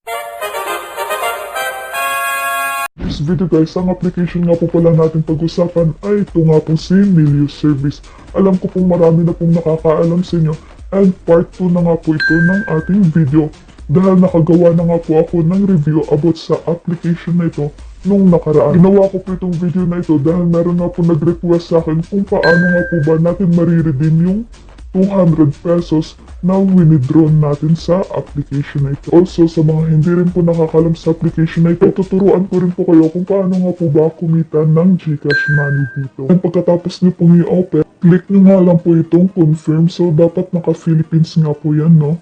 This video guys, ang application nga po pala natin pag-usapan ay ito nga po si Melio Service. Alam ko pong marami na pong nakakaalam sa inyo and part 2 na nga po ito ng ating video dahil nakagawa na nga po ako ng review about sa application na ito nung nakaraan. Ginawa ko po itong video na ito dahil meron nga po nag-request sa akin kung paano nga po ba natin mariredeem yung 200 pesos na winidraw natin sa application na ito. Also, sa mga hindi rin po nakakalam sa application na ito, tuturuan ko rin po kayo kung paano nga po ba kumita ng GCash money dito. And pagkatapos nyo pong i-open, click nyo nga lang po itong confirm. So, dapat naka-Philippines nga po yan, no?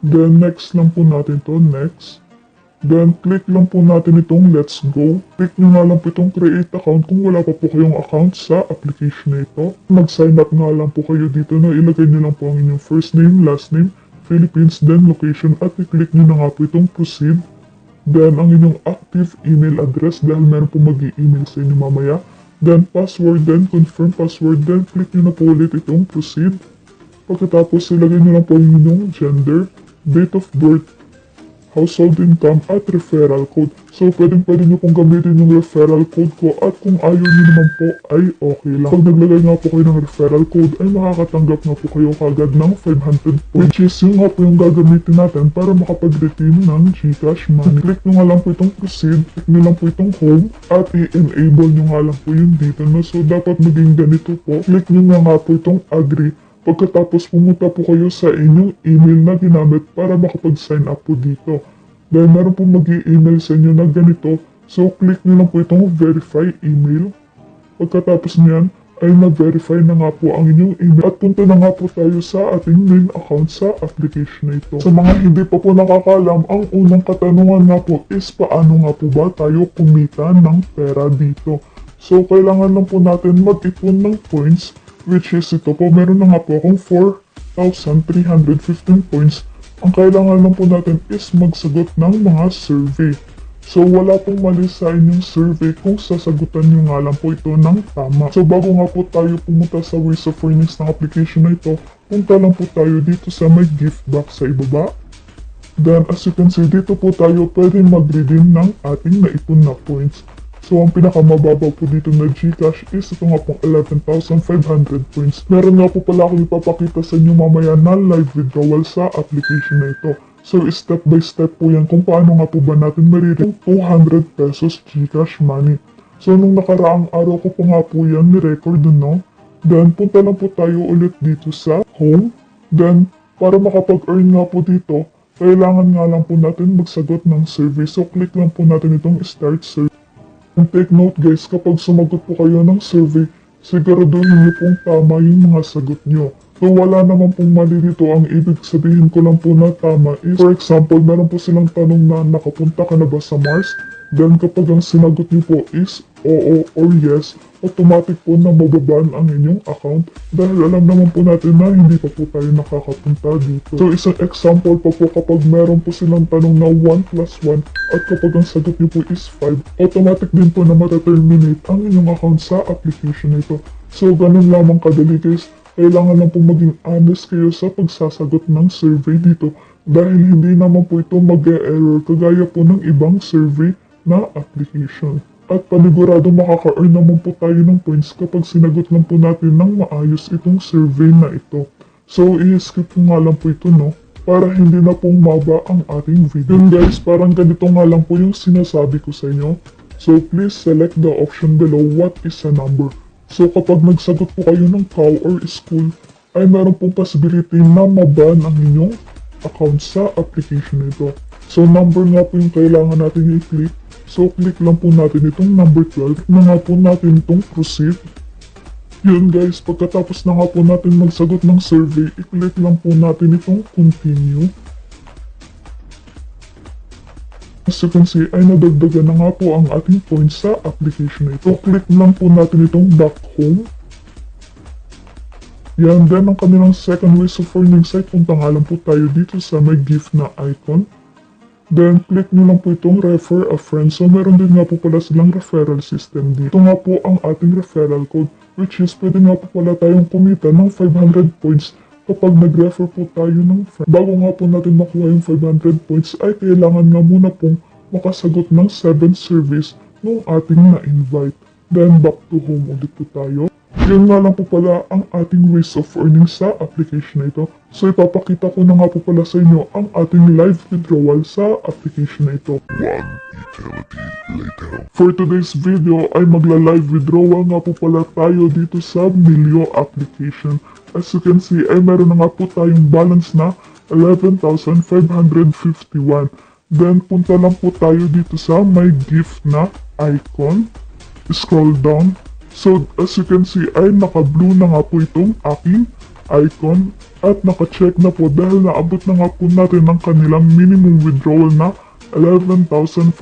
Then, next lang po natin to, next. Then, click lang po natin itong let's go. Click nyo nga lang po itong create account kung wala pa po kayong account sa application na ito. Mag-sign up nga lang po kayo dito na ilagay nyo lang po ang inyong first name, last name, Philippines, then location at i-click nyo na nga po itong proceed. Then, ang inyong active email address dahil meron po mag-i-email sa inyo mamaya. Then, password, then confirm password, then click nyo na po ulit itong proceed. Pagkatapos, ilagay nyo lang po ang inyong gender, date of birth, household income at referral code. So, pwede nyo pong gamitin yung referral code ko at kung ayaw nyo naman po ay okay lang. Pag naglagay nga po kayo ng referral code ay makakatanggap nga po kayo kagad ng 500 which is yung nga po yung gagamitin natin para makapag-redeem ng GCash money. Click nyo nga lang po itong proceed, click nyo lang po itong home at i-enable nyo nga lang po yun dito. No? So, dapat maging ganito po. Click nyo nga po itong agree. Pagkatapos pumunta po kayo sa inyong email na ginamit para makapag-sign up po dito. Dahil meron po mag-i-email sa inyo na ganito, so click nyo lang po itong verify email. Pagkatapos niyan ay na-verify na nga po ang inyong email at punta na nga po tayo sa ating main account sa application na ito. Sa mga hindi pa po nakakalam, ang unang katanungan nga po is paano nga po ba tayo kumita ng pera dito. So kailangan lang po natin mag-ipon ng points. Which is ito po, meron na nga po akong 4,315 points. Ang kailangan lang po natin is magsagot ng mga survey. So wala pong mali sa inyong survey kung sasagutan nyo nga lang po ito ng tama. So bago nga po tayo pumunta sa ways of earnings ng application na ito, punta lang po tayo dito sa may gift box sa ibaba. Then as you can see, dito po tayo pwede mag-redeem ng ating naipon na points. So, ang pinakamababa po dito na GCash is ito nga pong 11,500 points. Meron nga po pala akong ipapakita sa inyo mamaya na live withdrawal sa application na ito. So, step by step po yan kung paano nga po ba natin mariredeem 200 pesos GCash money. So, nung nakaraang araw ko po nga po yan ni-record no? Then, punta lang po tayo ulit dito sa home. Then, para makapag-earn nga po dito, kailangan nga lang po natin magsagot ng survey. So, click lang po natin itong start survey. And take note guys, kapag sumagot po kayo ng survey, siguraduhin niyo pong tama yung mga sagot niyo. So wala naman pong mali dito, ang ibig sabihin ko lang po na tama is, for example, meron po silang tanong na nakapunta ka na ba sa Mars? Then kapag ang sinagot niyo po is oo or yes, automatic po na mababan ang inyong account dahil alam naman po natin na hindi pa po tayo nakakapunta dito. So isang example pa po kapag meron po silang tanong na 1 plus 1 at kapag ang sagot niyo po is 5, automatic din po na mataterminate ang inyong account sa application nito. So ganun lamang kadali guys, kailangan lang po maging honest kayo sa pagsasagot ng survey dito dahil hindi naman po ito mag-e-error kagaya po ng ibang survey na application. At panigurado makaka-earn naman po tayo ng points kapag sinagot lang po natin ng maayos itong survey na ito. So, i-skip ko nga lang po ito no, para hindi na pong maba ang ating video. Yun guys, parang ganito nga lang po yung sinasabi ko sa inyo. So, please select the option below what is a number. So, kapag nagsagot po kayo ng cow or school, ay meron pong possibility na maban ang inyong account sa application nito. So, number nga po yung kailangan natin i-click. So, click lang po natin itong number 12. Na nga po natin itong proceed. Yun guys, pagkatapos na nga po natin magsagot ng survey, i-click lang po natin itong continue. As you can see, ay nadagdagan na nga po ang ating points sa application na ito. So, click lang po natin itong back home. Yan, then ang kanilang second ways of earning site, punta nga lang po tayo dito sa may gift na icon. Then, click nyo lang po itong refer a friend. So, meron din nga po pala silang referral system dito. Ito nga po ang ating referral code, which is pwede nga po pala tayong kumita ng 500 points kapag nag-refer po tayo ng friend, bago nga po natin makuha yung 500 points, ay kailangan nga muna pong makasagot ng 7 surveys ng ating na-invite. Then back to home ulit po tayo. Yun nga lang po pala ang ating ways of earning sa application na ito. So ipapakita ko na nga po pala sa inyo ang ating live withdrawal sa application na ito. For today's video ay magla-live withdrawal nga po pala tayo dito sa Melio application. As you can see ay meron na nga po tayong balance na 11,551. Then punta lang po tayo dito sa may gift na icon. Scroll down. So as you can see ay naka-blue na nga po itong aking icon at naka-check na po dahil naabot na nga po natin ang kanilang minimum withdrawal na 11,500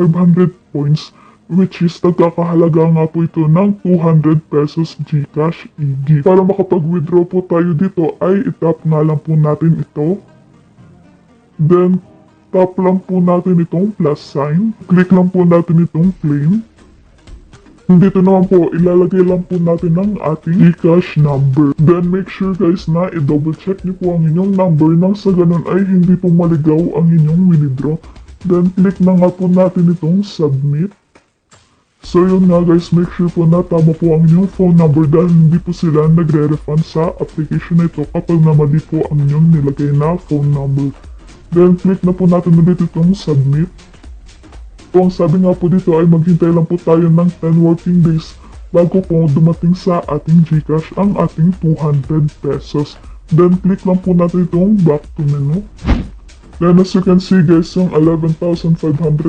points, which is nagkakahalaga nga po ito ng 200 pesos GCash e-gift. Para makapag-withdraw po tayo dito ay itap nga lang po natin ito. Then tap lang po natin itong plus sign. Click lang po natin itong claim. Dito naman po, ilalagay lang po natin ang ating GCash number. Then make sure guys na i-double check niyo po ang inyong number nang sa ganun ay hindi po maligaw ang inyong withdraw. Then click na nga po natin itong submit. So yun nga guys, make sure po na tama po ang inyong phone number dahil hindi po sila nagre-refund sa application na ito kapag namali po ang inyong nilagay na phone number. Then click na po natin ulit itong submit. So ang sabi nga po dito ay maghintay lang po tayo ng 10 working days bago po dumating sa ating GCash ang ating 200 pesos. Then click lang po natin itong back to menu. Then as you can see guys, yung 11,500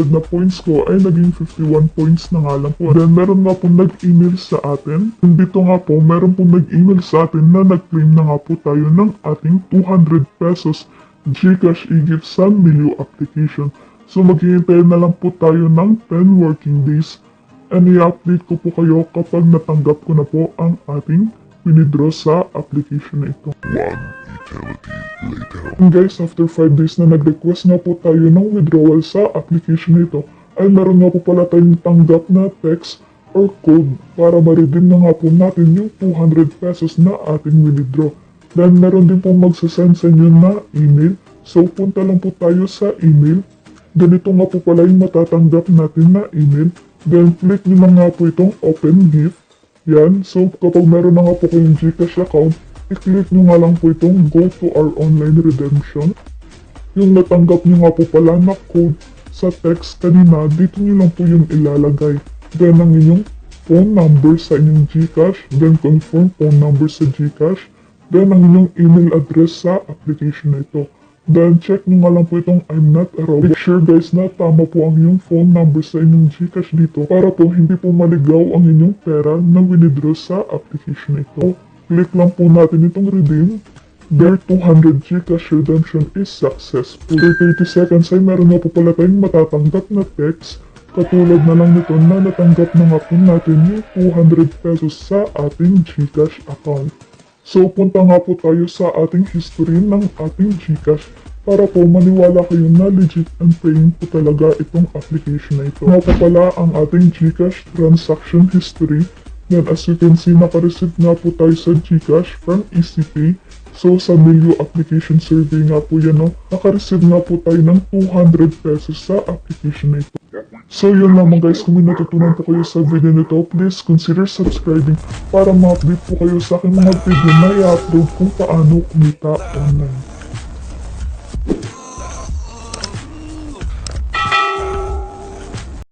na points ko ay naging 51 points na nga lang po. Then meron nga po nag-email sa atin. Dito nga po, meron po nag-email sa atin na nag-claim na nga po tayo ng ating 200 pesos GCash e-gift sa Melio application. So maghihintay na lang po tayo ng 10 working days and i-update ko po kayo kapag natanggap ko na po ang ating withdraw sa application na ito. And guys, after 5 days na nag-request nga po tayo ng withdrawal sa application na ito, ay meron nga po pala tayong tanggap na text or code para ma-redeem na nga po natin yung 200 pesos na ating withdraw. Then meron din po magsasend sa inyo na email. So punta lang po tayo sa email. Ganito nga po pala yung matatanggap natin na email. Then click nyo na nga po itong open gift. Yan. So kapag meron na nga po kayong GCash account, i-click nyo nga lang po itong go to our online redemption. Yung natanggap nyo nga po pala na code sa text kanina, dito nyo lang po yung ilalagay. Then ang inyong phone number sa inyong GCash, then confirm phone number sa GCash, then ang inyong email address sa application na ito. Then check nyo nga lang po itong I'm not a robot. Make sure guys na tama po ang inyong phone number sa inyong GCash dito para po hindi po maligaw ang inyong pera na withdraw sa application na ito. Click lang po natin itong redeem. Their 200 GCash redemption is successful. For 30 seconds ay meron na po pala tayong matatanggap na text. Katulad na lang nito na natanggap na nga po natin yung 200 pesos sa ating GCash account. So punta nga po tayo sa ating history ng ating GCash para po maniwala kayo na legit and paying po talaga itong application na ito. Nga po pala ang ating GCash transaction history. Then as you can see, naka-receive nga po tayo sa GCash from EasyPay. So sa Melio application survey nga po yan, no? Naka-receive nga po tayo ng 200 pesos sa application na ito. So yun lamang guys, kung may natutunan po kayo sa video nito, please consider subscribing para ma-update po kayo sa aking mga video na i-upload kung paano kumita online.